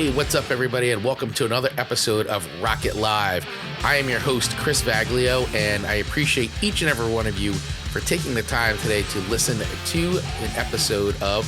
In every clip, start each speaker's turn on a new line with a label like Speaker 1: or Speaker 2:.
Speaker 1: Hey, what's up, everybody, and welcome to another episode of Rocket Live. I am your host, Chris Vaglio, and I appreciate each and every one of you for taking the time today to listen to an episode of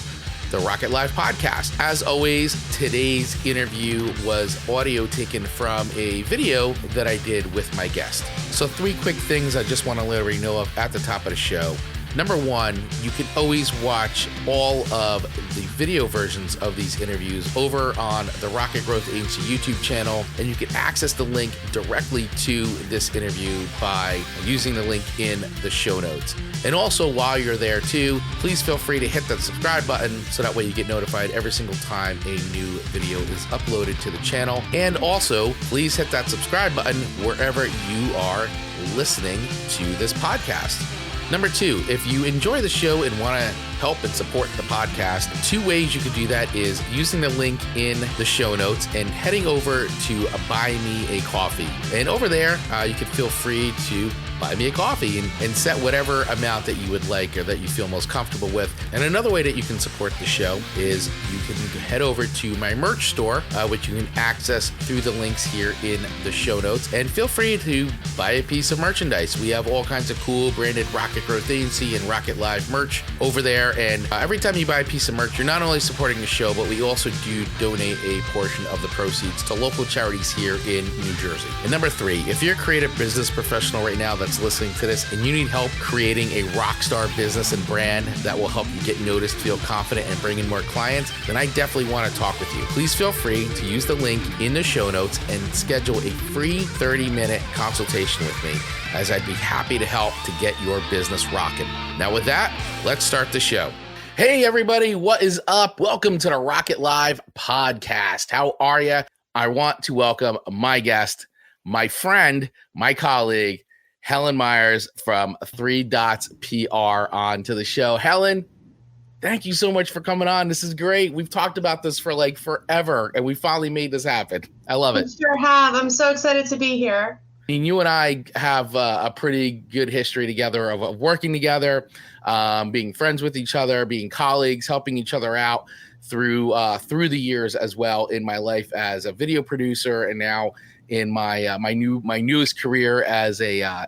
Speaker 1: the Rocket Live podcast. As always, today's interview was audio taken from a video that I did with my guest. So 3 quick things I just want to let everybody know of at the top of the show. Number 1, you can always watch all of the video versions of these interviews over on the Rocket Growth Agency YouTube channel, and you can access the link directly to this interview by using the link in the show notes. And also, while you're there too, please feel free to hit that subscribe button so that way you get notified every single time a new video is uploaded to the channel. And also, please hit that subscribe button wherever you are listening to this podcast. Number 2, if you enjoy the show and want to help and support the podcast, 2 ways you could do that is using the link in the show notes and heading over to Buy Me a Coffee. And over there, you can feel free to buy me a coffee and set whatever amount that you would like or that you feel most comfortable with. And another way that you can support the show is you can head over to my merch store, which you can access through the links here in the show notes. And feel free to buy a piece of merchandise. We have all kinds of cool branded Rocket Growth Agency and Rocket Live merch over there. And every time you buy a piece of merch, you're not only supporting the show, but we also do donate a portion of the proceeds to local charities here in New Jersey. And number 3, if you're a creative business professional right now that's listening to this and you need help creating a rock star business and brand that will help you get noticed, feel confident, and bring in more clients, then I definitely want to talk with you. Please feel free to use the link in the show notes and schedule a free 30-minute consultation with me, as I'd be happy to help to get your business rocking. Now with that, let's start the show. Hey everybody, what is up? Welcome to the Rocket Live podcast. How are you? I want to welcome my guest, my friend, my colleague, Helen Meyers from 3 Dots PR onto the show. Helen, thank you so much for coming on. This is great. We've talked about this for like forever, and we finally made this happen. I love it.
Speaker 2: I sure have. I'm so excited to be here.
Speaker 1: And you and I have a pretty good history together of working together, being friends with each other, being colleagues, helping each other out through the years as well in my life as a video producer, and now in my newest career as a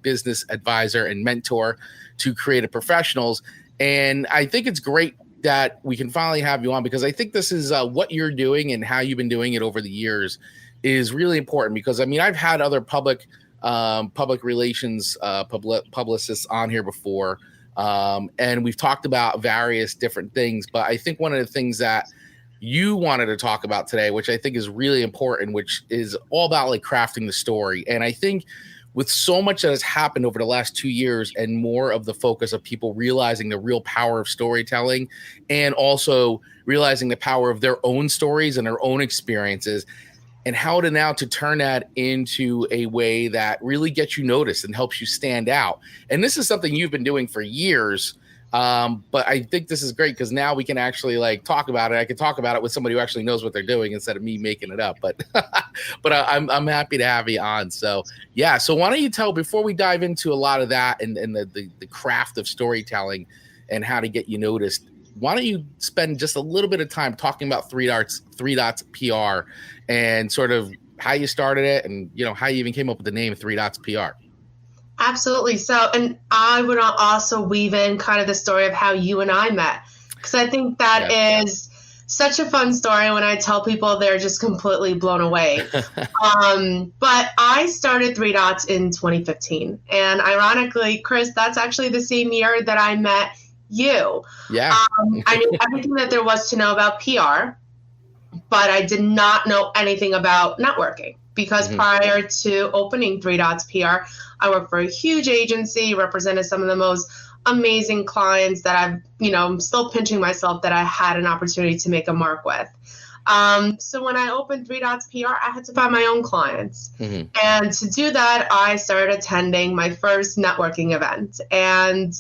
Speaker 1: business advisor and mentor to creative professionals. And I think it's great that we can finally have you on, because I think this is what you're doing and how you've been doing it over the years is really important. Because I mean, I've had other public relations publicists on here before, and we've talked about various different things. But I think one of the things that you wanted to talk about today, which I think is really important, which is all about like crafting the story. And I think with so much that has happened over the last 2 years and more of the focus of people realizing the real power of storytelling and also realizing the power of their own stories and their own experiences, and how to now to turn that into a way that really gets you noticed and helps you stand out. And this is something you've been doing for years. But I think this is great because now we can actually like talk about it. I can talk about it with somebody who actually knows what they're doing instead of me making it up. But I'm happy to have you on. So yeah. So why don't you tell, before we dive into a lot of that and the craft of storytelling and how to get you noticed, why don't you spend just a little bit of time talking about 3 Dots PR and sort of how you started it and, you know, how you even came up with the name 3 Dots PR.
Speaker 2: Absolutely. So, and I would also weave in kind of the story of how you and I met, because I think that is such a fun story. When I tell people, they're just completely blown away. But I started 3 Dots in 2015. And ironically, Chris, that's actually the same year that I met you.
Speaker 1: Yeah.
Speaker 2: I knew everything that there was to know about PR, but I did not know anything about networking. Because prior to opening 3 Dots PR, I worked for a huge agency, represented some of the most amazing clients that I'm still pinching myself that I had an opportunity to make a mark with. So when I opened 3 Dots PR, I had to find my own clients. And to do that, I started attending my first networking event. And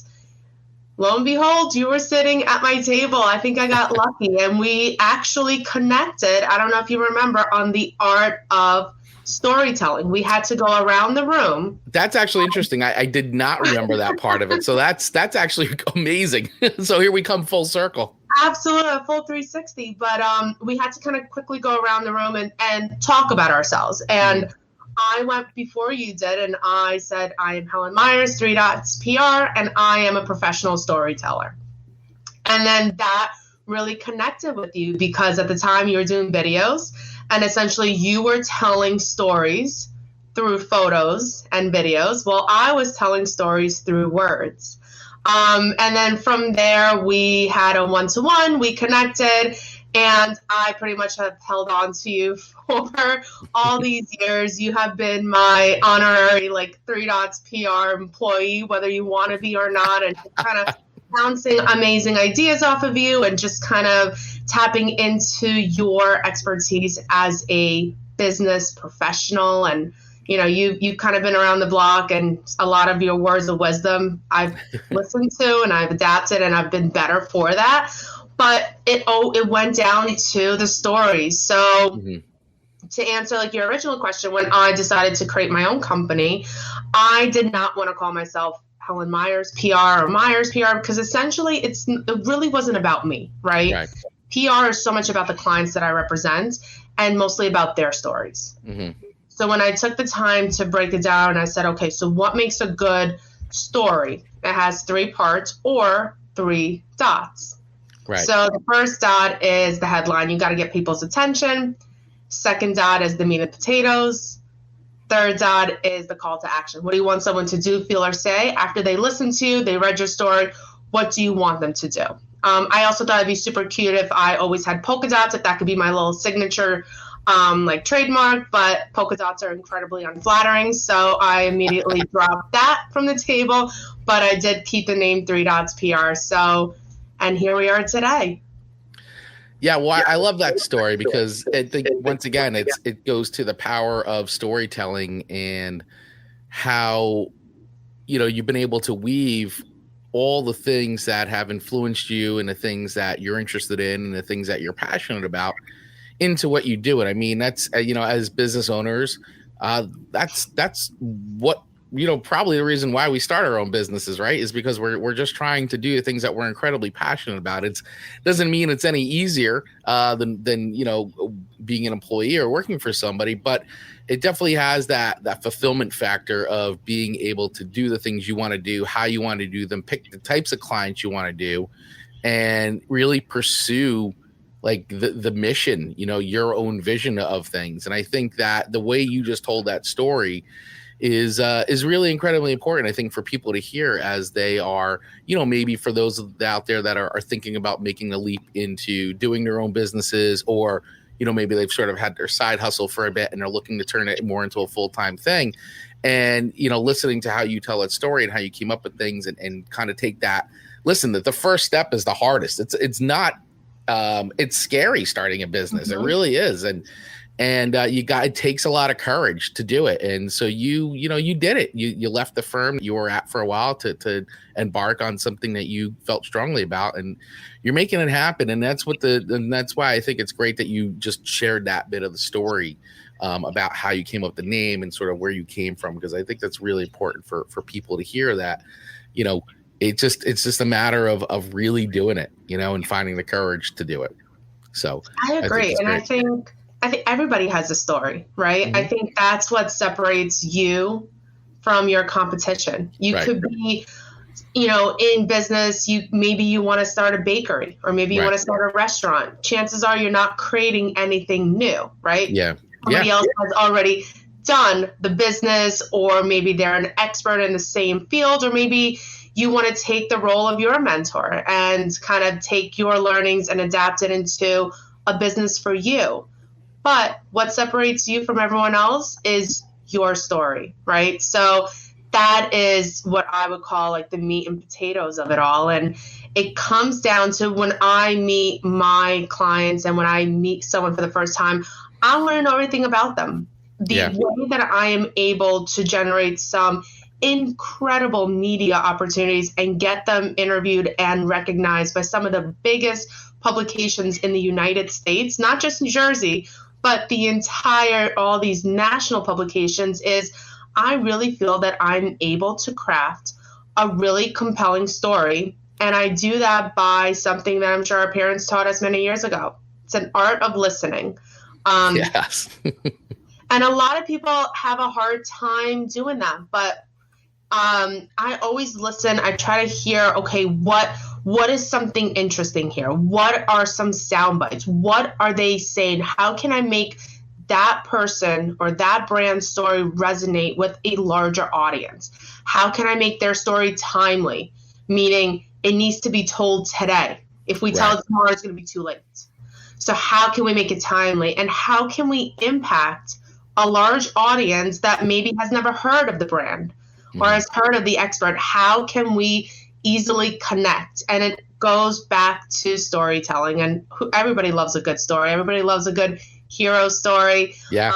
Speaker 2: lo and behold, you were sitting at my table. I think I got lucky, and we actually connected. I don't know if you remember, on the art of storytelling. We had to go around the room.
Speaker 1: That's actually interesting. I did not remember that part of it. So that's actually amazing. So here we come full circle.
Speaker 2: Absolutely, a full 360. But we had to kind of quickly go around the room and talk about ourselves. And I went before you did, and I said, I am Helen Meyers, 3 Dots PR, and I am a professional storyteller. And then that really connected with you because at the time you were doing videos, and essentially you were telling stories through photos and videos. Well, I was telling stories through words. And then from there, we had a one-to-one, we connected, and I pretty much have held on to you for all these years. You have been my honorary, 3 Dots PR employee, whether you want to be or not, and kind of bouncing amazing ideas off of you and just kind of tapping into your expertise as a business professional. And you've kind of been around the block, and a lot of your words of wisdom I've listened to and I've adapted, and I've been better for that. But it went down to the stories. So to answer your original question, when I decided to create my own company, I did not want to call myself Helen Meyers PR or Meyers PR, because essentially it really wasn't about me, right? PR is so much about the clients that I represent and mostly about their stories. So when I took the time to break it down, I said, okay, so what makes a good story? It has 3 parts or 3 dots. Right. So the first dot is the headline. You got to get people's attention. Second dot is the meat and potatoes. Third dot is the call to action. What do you want someone to do, feel, or say after they listen to you, they read your story? What do you want them to do? I also thought it'd be super cute if I always had polka dots, if that could be my little signature trademark, but polka dots are incredibly unflattering. So I immediately dropped that from the table, but I did keep the name 3 Dots PR. So, and here we are today.
Speaker 1: Yeah, well, I love that story because I think once again, it goes to the power of storytelling and how, you've been able to weave all the things that have influenced you and the things that you're interested in and the things that you're passionate about into what you do. And I mean, that's, as business owners, that's what, probably the reason why we start our own businesses, right? Is because we're just trying to do the things that we're incredibly passionate about. It doesn't mean it's any easier than being an employee or working for somebody, but it definitely has that fulfillment factor of being able to do the things you want to do, how you want to do them, pick the types of clients you want to do, and really pursue the mission, your own vision of things. And I think that the way you just told that story is really incredibly important, I think, for people to hear as they are, maybe for those out there that are thinking about making a leap into doing their own businesses, or, maybe they've sort of had their side hustle for a bit and they're looking to turn it more into a full-time thing. And, listening to how you tell that story and how you came up with things and kind of take that, listen, that the first step is the hardest. It's not, it's scary starting a business. It really is. And it takes a lot of courage to do it. And so you did it. You left the firm you were at for a while to embark on something that you felt strongly about, and you're making it happen. And that's that's why I think it's great that you just shared that bit of the story about how you came up with the name and sort of where you came from, because I think that's really important for people to hear that, it's just a matter of really doing it, and finding the courage to do it. So
Speaker 2: I agree. I think everybody has a story, right? I think that's what separates you from your competition. You could be, in business, maybe you want to start a bakery, or maybe you want to start a restaurant. Chances are you're not creating anything new, right?
Speaker 1: Yeah.
Speaker 2: Somebody else has already done the business, or maybe they're an expert in the same field, or maybe you want to take the role of your mentor and kind of take your learnings and adapt it into a business for you. But what separates you from everyone else is your story, right? So that is what I would call the meat and potatoes of it all. And it comes down to when I meet my clients and when I meet someone for the first time, I want to know everything about them. The way that I am able to generate some incredible media opportunities and get them interviewed and recognized by some of the biggest publications in the United States, not just New Jersey, but all these national publications, is I really feel that I'm able to craft a really compelling story And I do that by something that I'm sure our parents taught us many years ago. It's an art of listening.
Speaker 1: Yes.
Speaker 2: And a lot of people have a hard time doing that. But I always listen. I try to hear, okay, what is something interesting here? What are some sound bites? What are they saying? How can I make that person or that brand story resonate with a larger audience? How can I make their story timely? Meaning it needs to be told today. If we tell it tomorrow, it's going to be too late. So how can we make it timely? And how can we impact a large audience that maybe has never heard of the brand or has heard of the expert? How can we easily connect? And it goes back to storytelling. And everybody loves a good story. Everybody loves a good hero story.
Speaker 1: Yeah.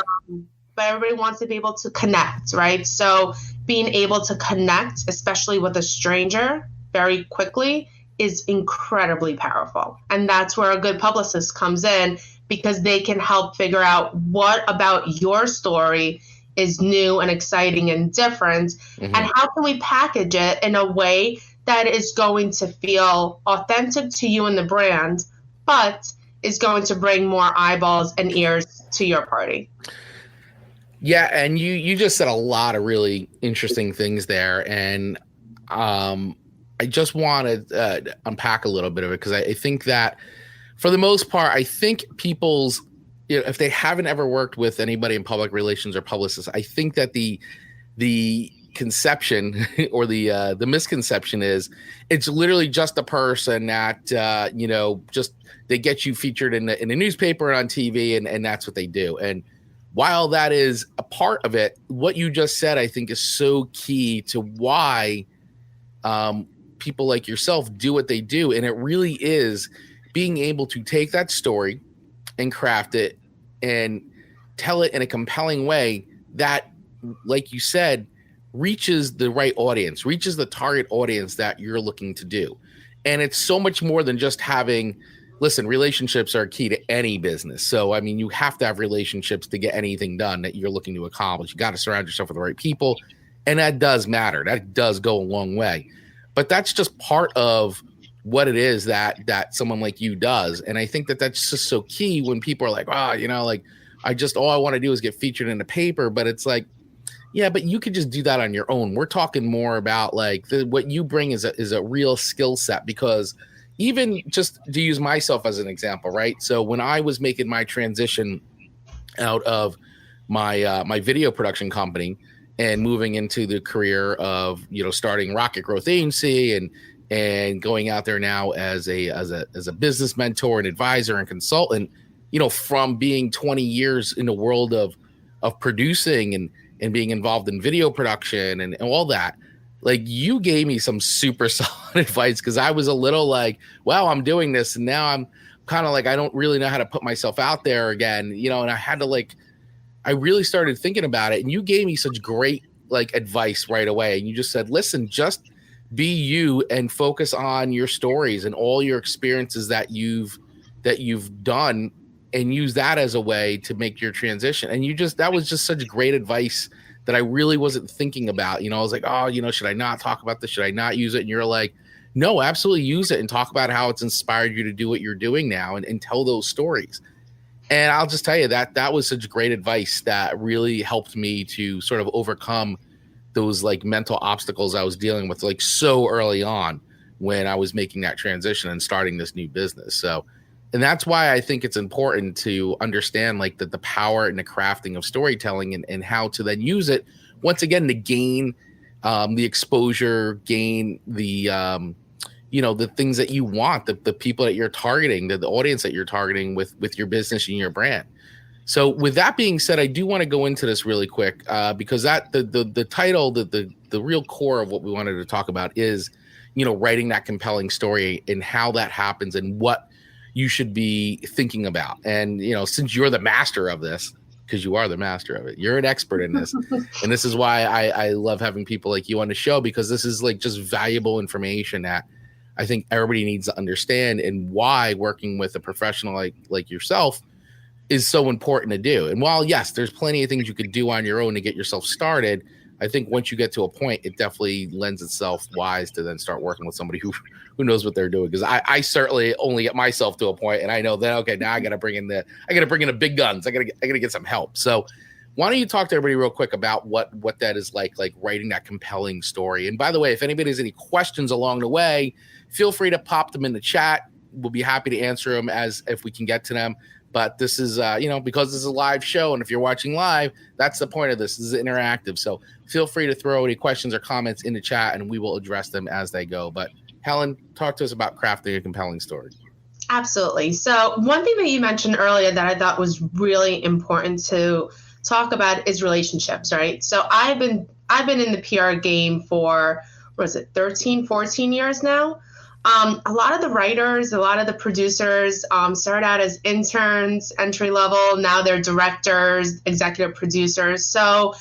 Speaker 2: But everybody wants to be able to connect, right? So being able to connect, especially with a stranger very quickly, is incredibly powerful. And that's where a good publicist comes in, because they can help figure out what about your story is new and exciting and different, and how can we package it in a way that is going to feel authentic to you and the brand, but is going to bring more eyeballs and ears to your party.
Speaker 1: Yeah, and you just said a lot of really interesting things there, and I just want to unpack a little bit of it, because I think that for the most part, I think people's, if they haven't ever worked with anybody in public relations or publicists, I think that the conception or the misconception is it's literally just a person that just they get you featured in a newspaper and on TV, and that's what they do. And while that is a part of it, what you just said, I think, is so key to why people like yourself do what they do. And it really is being able to take that story and craft it and tell it in a compelling way that, like you said, reaches the right audience, reaches the target audience that you're looking to do. And it's so much more than just having, listen, relationships are key to any business. So, I mean, you have to have relationships to get anything done that you're looking to accomplish. You got to surround yourself with the right people. And that does matter. That does go a long way. But that's just part of what it is that someone like you does. And I think that that's just so key when people are like, all I want to do is get featured in the paper. But it's like, yeah, but you could just do that on your own. We're talking more about like what you bring is a real skill set, because even just to use myself as an example, right? So when I was making my transition out of my video production company and moving into the career of, starting Rocket Growth Agency and going out there now as a business mentor and advisor and consultant, from being 20 years in the world of producing and being involved in video production and all that, like you gave me some super solid advice, because I was a little like, wow, I'm doing this. And now I'm kind of like, I don't really know how to put myself out there again, and I had to I really started thinking about it. And you gave me such great advice right away. And you just said, listen, just be you and focus on your stories and all your experiences that you've done, and use that as a way to make your transition. And that was just such great advice that I really wasn't thinking about. I was like, oh, should I not talk about this? Should I not use it? And you're like, no, absolutely use it and talk about how it's inspired you to do what you're doing now and tell those stories. And I'll just tell you that was such great advice that really helped me to sort of overcome those mental obstacles I was dealing with so early on when I was making that transition and starting this new business. So, and that's why I think it's important to understand the power and the crafting of storytelling and how to then use it once again to gain the exposure, gain the the things that you want, the people that you're targeting, the audience that you're targeting with your business and your brand. So with that being said, I do want to go into this really quick because that the title, the real core of what we wanted to talk about is, writing that compelling story and how that happens and what you should be thinking about. And, since you're the master of this, because you are the master of it, you're an expert in this. And this is why I love having people like you on the show, because this is just valuable information that I think everybody needs to understand, and why working with a professional like yourself is so important to do. And while, yes, there's plenty of things you could do on your own to get yourself started, I think once you get to a point, it definitely lends itself wise to then start working with somebody who knows what they're doing. Because I certainly only get myself to a point, and I know that, okay, now I got to bring in the big guns. I got to get some help. So why don't you talk to everybody real quick about what that is like writing that compelling story? And by the way, if anybody has any questions along the way, feel free to pop them in the chat. We'll be happy to answer them if we can get to them. But this is, because this is a live show, and if you're watching live, that's the point of this. This is interactive. So feel free to throw any questions or comments in the chat, and we will address them as they go. But Helen, talk to us about crafting a compelling story.
Speaker 2: Absolutely. So one thing that you mentioned earlier that I thought was really important to talk about is relationships, right? So I've been in the PR game for, 13, 14 years now. A lot of the writers, a lot of the producers started out as interns, entry level. Now they're directors, executive producers. So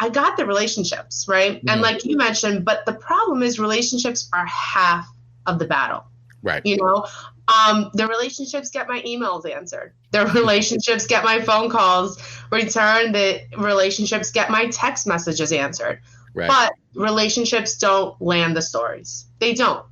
Speaker 2: I got the relationships, right? Mm-hmm. And like you mentioned, but the problem is relationships are half of the battle.
Speaker 1: Right.
Speaker 2: The relationships get my emails answered. The relationships get my phone calls returned. The relationships get my text messages answered. Right. But relationships don't land the stories. They don't.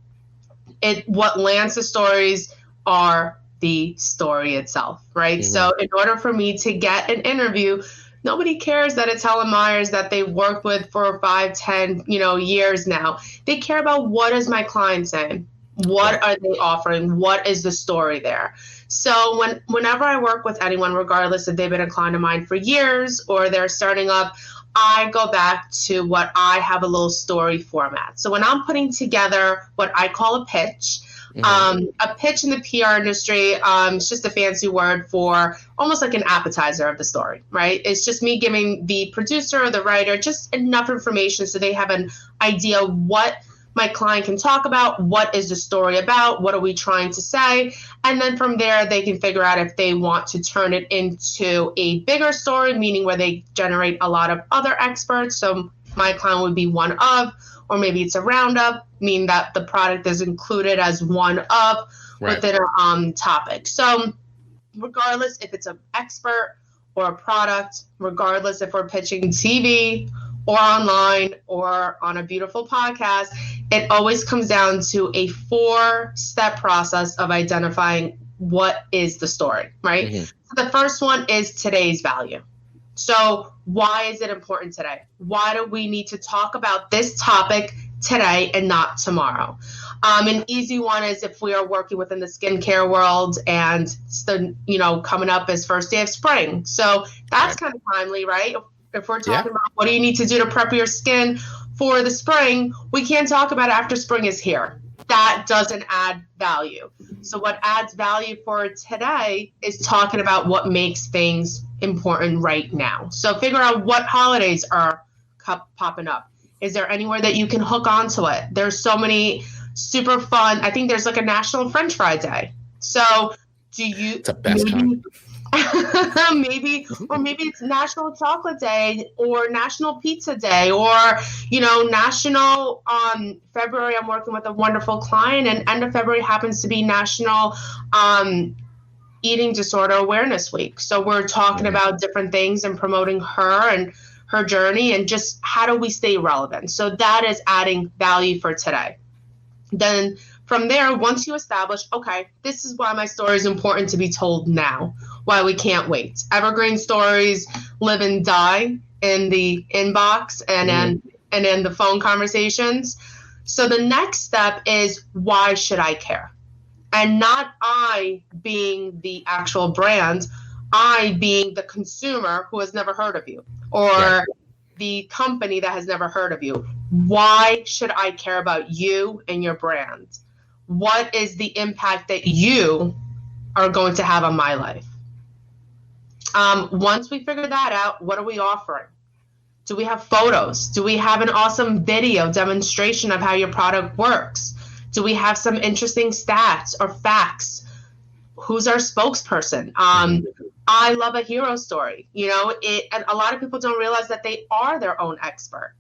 Speaker 2: What lands the stories are the story itself, right? Mm-hmm. So in order for me to get an interview, nobody cares that it's Helen Meyers that they've worked with for 5, 10, years now. They care about what is my client saying? What are they offering? What is the story there? So whenever I work with anyone, regardless if they've been a client of mine for years or they're starting up, I go back to what I have a little story format. So when I'm putting together what I call a pitch, a pitch in the PR industry, it's just a fancy word for almost like an appetizer of the story, right? It's just me giving the producer or the writer just enough information so they have an idea what my client can talk about, what is the story about, what are we trying to say, and then from there they can figure out if they want to turn it into a bigger story, meaning where they generate a lot of other experts. So my client would be one of, or maybe it's a roundup, meaning that the product is included as one of within a topic. So regardless if it's an expert or a product, regardless if we're pitching TV or online or on a beautiful podcast, it always comes down to a 4-step process of identifying what is the story, right? Mm-hmm. So the first one is today's value. So why is it important today? Why do we need to talk about this topic today and not tomorrow? An easy one is if we are working within the skincare world and it's coming up as first day of spring. So that's kind of timely, right? If we're talking about what do you need to do to prep your skin for the spring, we can't talk about after spring is here. That doesn't add value. So what adds value for today is talking about what makes things important right now. So figure out what holidays are popping up. Is there anywhere that you can hook onto it? There's so many super fun. I think there's like a National French Fry Day. So it's the best time. maybe it's National Chocolate Day or National Pizza Day or National February. I'm working with a wonderful client, and end of February happens to be National Eating Disorder Awareness Week. So we're talking about different things and promoting her and her journey and just how do we stay relevant. So that is adding value for today. Then from there, once you establish, okay, this is why my story is important to be told now, why we can't wait. Evergreen stories live and die in the inbox and in the phone conversations. So the next step is, why should I care? And not I being the actual brand, I being the consumer who has never heard of you or the company that has never heard of you. Why should I care about you and your brand? What is the impact that you are going to have on my life? Once we figure that out, what are we offering? Do we have photos? Do we have an awesome video demonstration of how your product works? Do we have some interesting stats or facts? Who's our spokesperson? I love a hero story. And a lot of people don't realize that they are their own expert.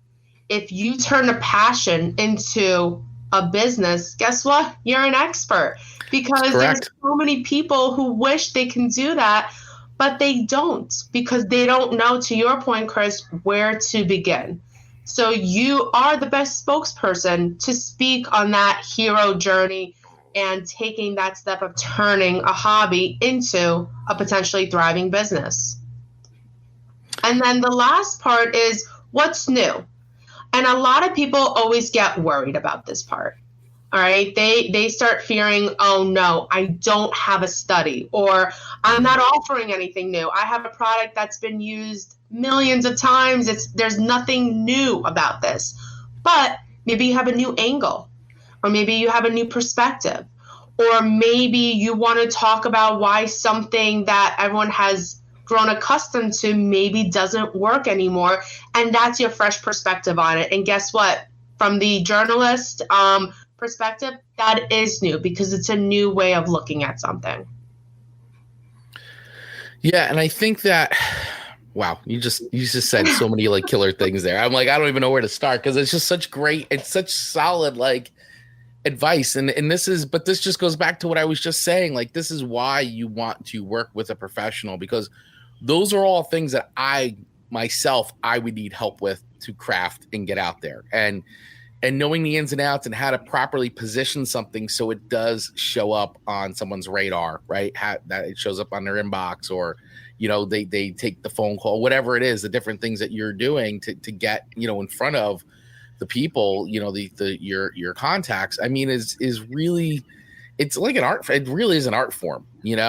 Speaker 2: If you turn a passion into a business, guess what? You're an expert, because there's so many people who wish they can do that, but they don't, because they don't know, to your point, Chris, where to begin. So you are the best spokesperson to speak on that hero journey and taking that step of turning a hobby into a potentially thriving business. And then the last part is what's new. And a lot of people always get worried about this part. All right. They start fearing, oh no, I don't have a study, or I'm not offering anything new. I have a product that's been used millions of times. There's nothing new about this. But maybe you have a new angle, or maybe you have a new perspective, or maybe you want to talk about why something that everyone has grown accustomed to maybe doesn't work anymore. And that's your fresh perspective on it. And guess what? From the journalist perspective, that is new because it's a new way of looking at something.
Speaker 1: Yeah, and I think that, wow, you just said so many like killer things there. I'm like, I don't even know where to start because it's just it's such solid like advice. And this just goes back to what I was just saying. Like, this is why you want to work with a professional, because those are all things that I would need help with to craft and get out there. And knowing the ins and outs and how to properly position something so it does show up on someone's radar, right? That it shows up on their inbox, or, they take the phone call, whatever it is, the different things that you're doing to get, in front of the people, your contacts. I mean, is really, it's like an art. It really is an art form, and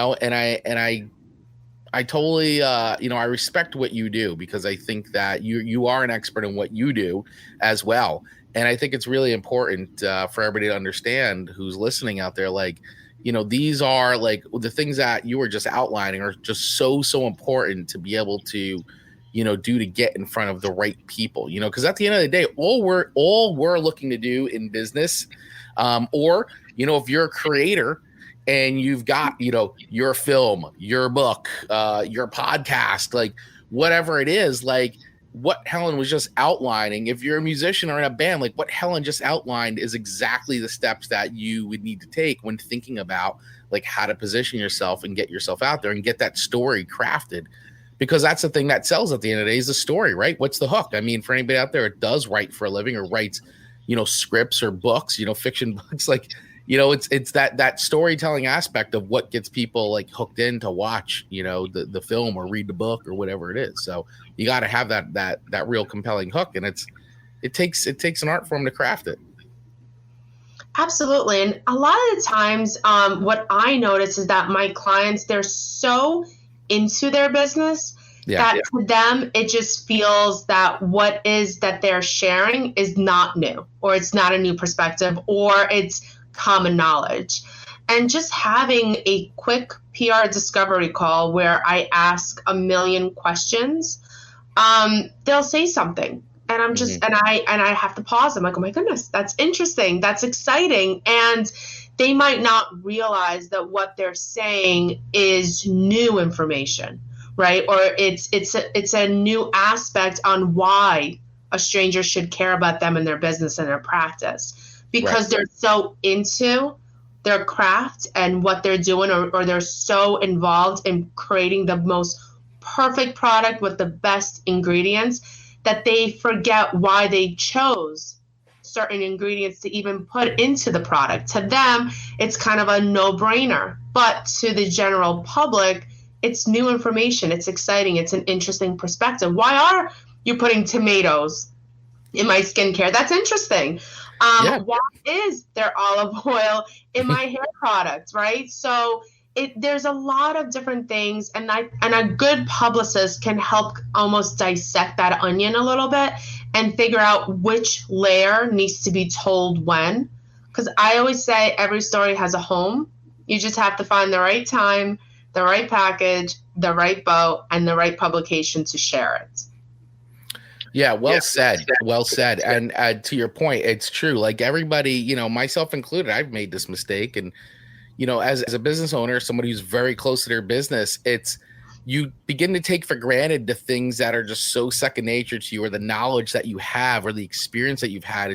Speaker 1: I totally, I respect what you do, because I think that you are an expert in what you do as well. And I think it's really important for everybody to understand who's listening out there. Like, these are like the things that you were just outlining are just so important to be able to, do to get in front of the right people, because at the end of the day, all we're looking to do in business, or, if you're a creator and you've got, your film, your book, your podcast, like whatever it is, like what Helen was just outlining, if you're a musician or in a band, like what Helen just outlined is exactly the steps that you would need to take when thinking about like how to position yourself and get yourself out there and get that story crafted. Because that's the thing that sells at the end of the day is the story, right? What's the hook? I mean, for anybody out there that does write for a living or writes, scripts or books, fiction books, like, it's that storytelling aspect of what gets people like hooked in to watch, the film or read the book or whatever it is. So you got to have that real compelling hook, and it takes an art form to craft it.
Speaker 2: Absolutely. And a lot of the times, what I notice is that my clients, they're so into their business that to them, it just feels that what is that they're sharing is not new, or it's not a new perspective, or it's common knowledge. And just having a quick PR discovery call where I ask a million questions, they'll say something. And I'm just, and I have to pause. I'm like, oh my goodness, that's interesting. That's exciting. And they might not realize that what they're saying is new information, right? Or it's a new aspect on why a stranger should care about them and their business and their practice, because they're so into their craft and what they're doing, or they're so involved in creating the most perfect product with the best ingredients that they forget why they chose certain ingredients to even put into the product. To them, it's kind of a no-brainer, but to the general public, it's new information. It's exciting. It's an interesting perspective. Why are you putting tomatoes in my skincare? That's interesting. Why is there olive oil in my hair products, right? So there's a lot of different things, and a good publicist can help almost dissect that onion a little bit and figure out which layer needs to be told when. Because I always say every story has a home. You just have to find the right time, the right package, the right bow, and the right publication to share it.
Speaker 1: Yeah, well said. And to your point, it's true. Like everybody, myself included, I've made this mistake. And, as a business owner, somebody who's very close to their business, you begin to take for granted the things that are just so second nature to you, or the knowledge that you have, or the experience that you've had.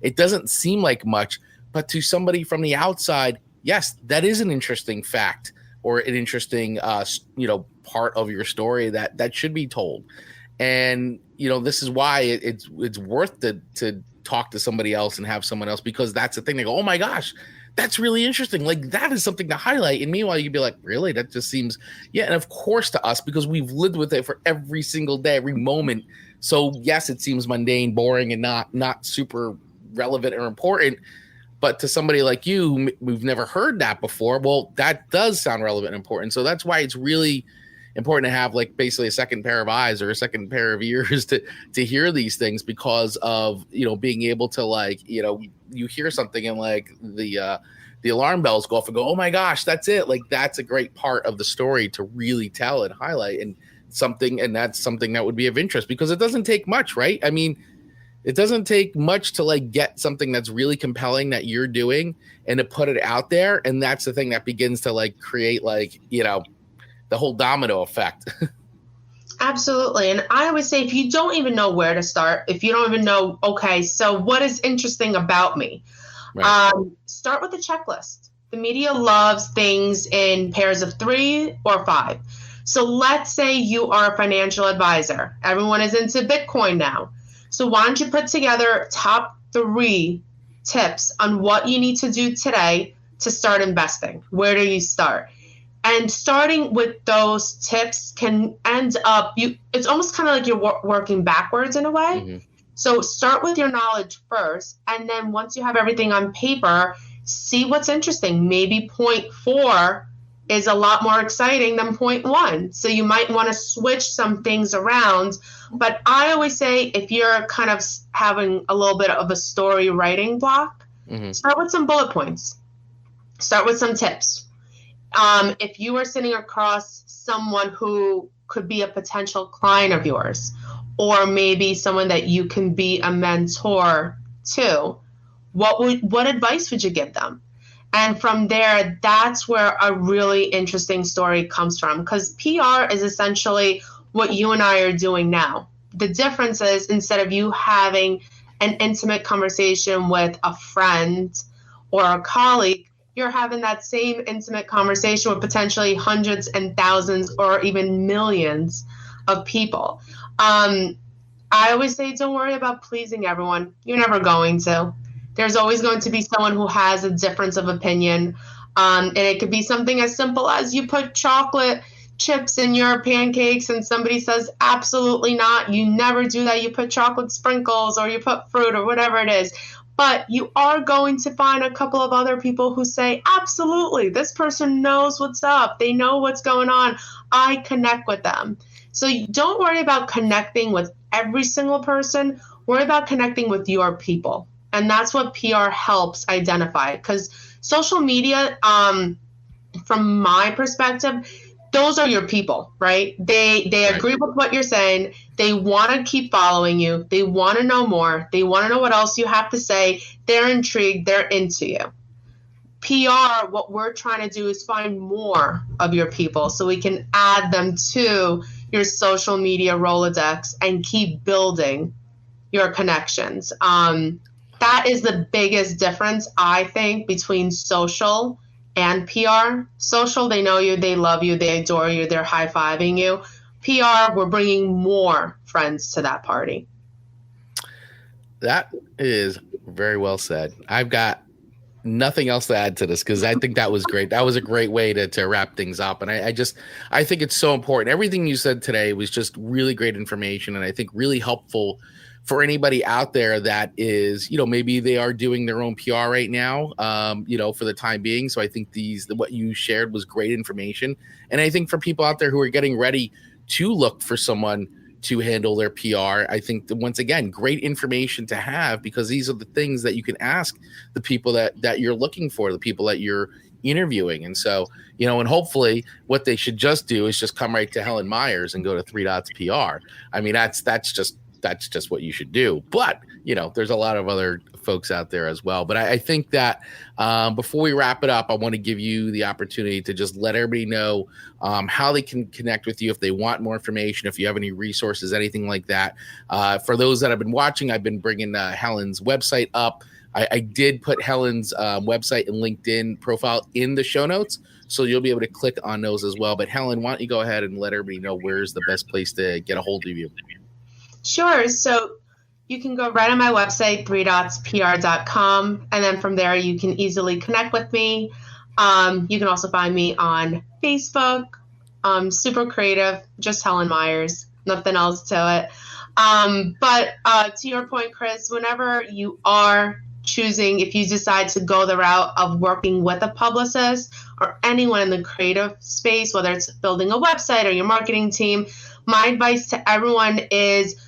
Speaker 1: It doesn't seem like much, but to somebody from the outside, yes, that is an interesting fact or an interesting, part of your story that should be told. And, this is why it's worth to talk to somebody else and have someone else, because that's the thing. They go, oh my gosh, that's really interesting. Like, that is something to highlight. And meanwhile, you'd be like, really? That just seems, yeah. And of course to us, because we've lived with it for every single day, every moment. So yes, it seems mundane, boring, and not super relevant or important. But to somebody like you, who've never heard that before, well, that does sound relevant and important. So that's why it's really important to have, like, basically a second pair of eyes or a second pair of ears to hear these things, because of, being able to, like, you hear something and, like, the alarm bells go off and go, oh my gosh, that's it. Like, that's a great part of the story to really tell and highlight, and that's something that would be of interest, because it doesn't take much, right? I mean, it doesn't take much to, like, get something that's really compelling that you're doing and to put it out there. And that's the thing that begins to, like, create, like, the whole domino effect.
Speaker 2: Absolutely. And I always say, if you don't even know where to start, if you don't even know, okay, so what is interesting about me?
Speaker 1: Right.
Speaker 2: Start with a checklist. The media loves things in pairs of 3 or 5. So let's say you are a financial advisor. Everyone is into Bitcoin now. So why don't you put together top 3 tips on what you need to do today to start investing? Where do you start? And starting with those tips can end up, it's almost kind of like you're working backwards in a way.
Speaker 1: Mm-hmm.
Speaker 2: So start with your knowledge first. And then once you have everything on paper, see what's interesting. Maybe point 4 is a lot more exciting than point 1. So you might want to switch some things around. But I always say, if you're kind of having a little bit of a story writing block,
Speaker 1: Mm-hmm.
Speaker 2: start with some bullet points. Start with some tips. If you are sitting across someone who could be a potential client of yours, or maybe someone that you can be a mentor to, what advice would you give them? And from there, that's where a really interesting story comes from, because PR is essentially what you and I are doing now. The difference is, instead of you having an intimate conversation with a friend or a colleague, you're having that same intimate conversation with potentially hundreds and thousands or even millions of people. I always say, don't worry about pleasing everyone. You're never going to. There's always going to be someone who has a difference of opinion. And it could be something as simple as you put chocolate chips in your pancakes and somebody says, absolutely not. You never do that. You put chocolate sprinkles, or you put fruit, or whatever it is. But you are going to find a couple of other people who say, absolutely, this person knows what's up. They know what's going on. I connect with them. So don't worry about connecting with every single person. Worry about connecting with your people. And that's what PR helps identify. Because social media, from my perspective, those are your people, right? They agree with what you're saying. They want to keep following you. They want to know more. They want to know what else you have to say. They're intrigued. They're into you. PR, what we're trying to do is find more of your people so we can add them to your social media Rolodex and keep building your connections. That is the biggest difference, I think, between social and PR. Social, they know you, they love you, they adore you, they're high-fiving you. PR, we're bringing more friends to that party.
Speaker 1: That is very well said. I've got nothing else to add to this, because I think that was great. That was a great way to wrap things up. And I think it's so important. Everything you said today was just really great information, and I think really helpful for anybody out there that is, maybe they are doing their own PR right now, for the time being. So I think what you shared was great information. And I think for people out there who are getting ready to look for someone to handle their PR, I think that, once again, great information to have, because these are the things that you can ask the people that you're looking for, the people that you're interviewing. And so, and hopefully what they should just do is just come right to Helen Meyers and go to 3 Dots PR. I mean, that's just what you should do. But, there's a lot of other folks out there as well. But I think that before we wrap it up, I want to give you the opportunity to just let everybody know how they can connect with you if they want more information, if you have any resources, anything like that. For those that have been watching, I've been bringing Helen's website up. I did put Helen's website and LinkedIn profile in the show notes, so you'll be able to click on those as well. But Helen, why don't you go ahead and let everybody know where's the best place to get a hold of you?
Speaker 2: Sure. So you can go right on my website, 3dotspr.com, and then from there you can easily connect with me. You can also find me on Facebook. Super creative, just Helen Meyers, nothing else to it. But to your point, Chris, whenever you are choosing, if you decide to go the route of working with a publicist or anyone in the creative space, whether it's building a website or your marketing team, my advice to everyone is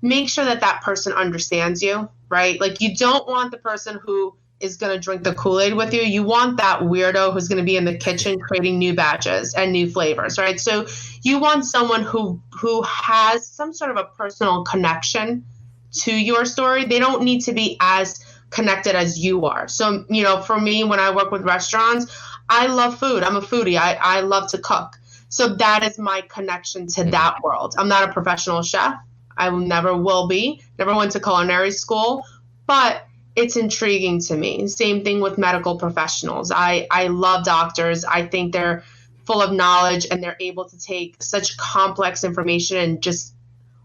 Speaker 2: make sure that that person understands you, right? Like, you don't want the person who is going to drink the Kool-Aid with you. You want that weirdo who's going to be in the kitchen creating new batches and new flavors, right? So you want someone who has some sort of a personal connection to your story. They don't need to be as connected as you are. So, for me, when I work with restaurants, I love food. I'm a foodie. I love to cook. So that is my connection to that world. I'm not a professional chef. I never will be. Never went to culinary school, but it's intriguing to me. Same thing with medical professionals. I love doctors. I think they're full of knowledge and they're able to take such complex information and just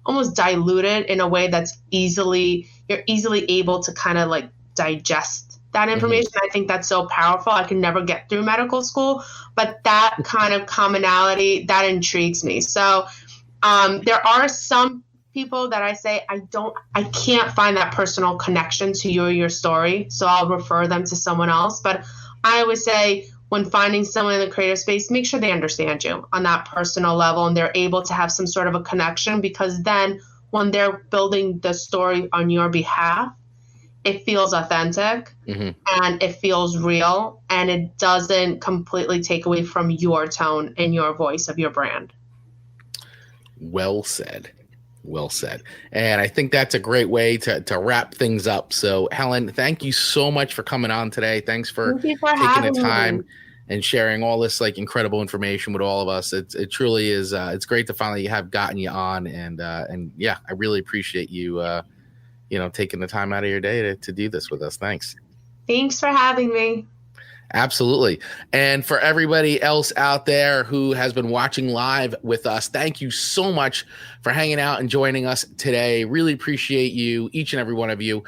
Speaker 2: almost dilute it in a way that's you're easily able to kind of like digest that information. I think that's so powerful. I can never get through medical school, but that kind of commonality, that intrigues me. So there are some people that I say, I can't find that personal connection to you or your story, so I'll refer them to someone else. But I always say, when finding someone in the creative space, make sure they understand you on that personal level and they're able to have some sort of a connection, because then when they're building the story on your behalf, it feels authentic and it feels real, and it doesn't completely take away from your tone and your voice of your brand.
Speaker 1: Well said. Well said. And I think that's a great way to wrap things up. So, Helen, thank you so much for coming on today. Thanks for taking the time and sharing all this like incredible information with all of us. It truly is. It's great to finally have gotten you on. And yeah, I really appreciate you, taking the time out of your day to do this with us. Thanks.
Speaker 2: Thanks for having me.
Speaker 1: Absolutely. And for everybody else out there who has been watching live with us, thank you so much for hanging out and joining us today. Really appreciate you, each and every one of you.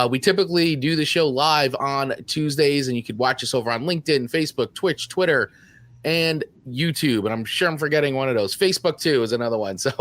Speaker 1: We typically do the show live on Tuesdays, and you could watch us over on LinkedIn, Facebook, Twitch, Twitter, and YouTube. And I'm sure I'm forgetting one of those. Facebook too is another one. So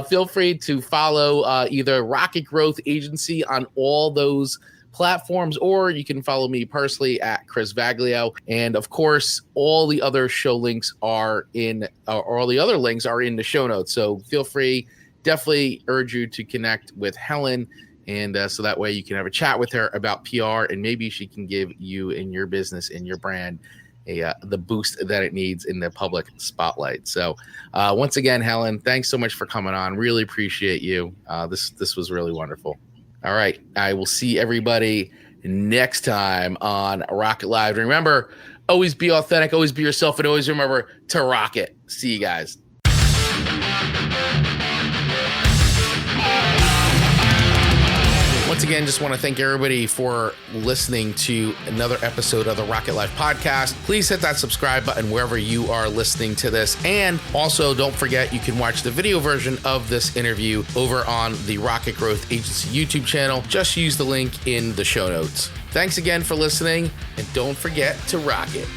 Speaker 1: feel free to follow either Rocket Growth Agency on all those platforms, or you can follow me personally at Chris Vaglio. And of course, all the other show links are in, or all the other links are in the show notes. So feel free, definitely urge you to connect with Helen. And so that way you can have a chat with her about PR, and maybe she can give you and your business and your brand the boost that it needs in the public spotlight. So once again, Helen, thanks so much for coming on. Really appreciate you. This was really wonderful. All right. I will see everybody next time on Rocket Live. Remember, always be authentic, always be yourself, and always remember to rock it. See you guys. Once again, just want to thank everybody for listening to another episode of the Rocket Life podcast. Please hit that subscribe button wherever you are listening to this. And also, don't forget, you can watch the video version of this interview over on the Rocket Growth Agency YouTube channel. Just use the link in the show notes. Thanks again for listening, and don't forget to rock it.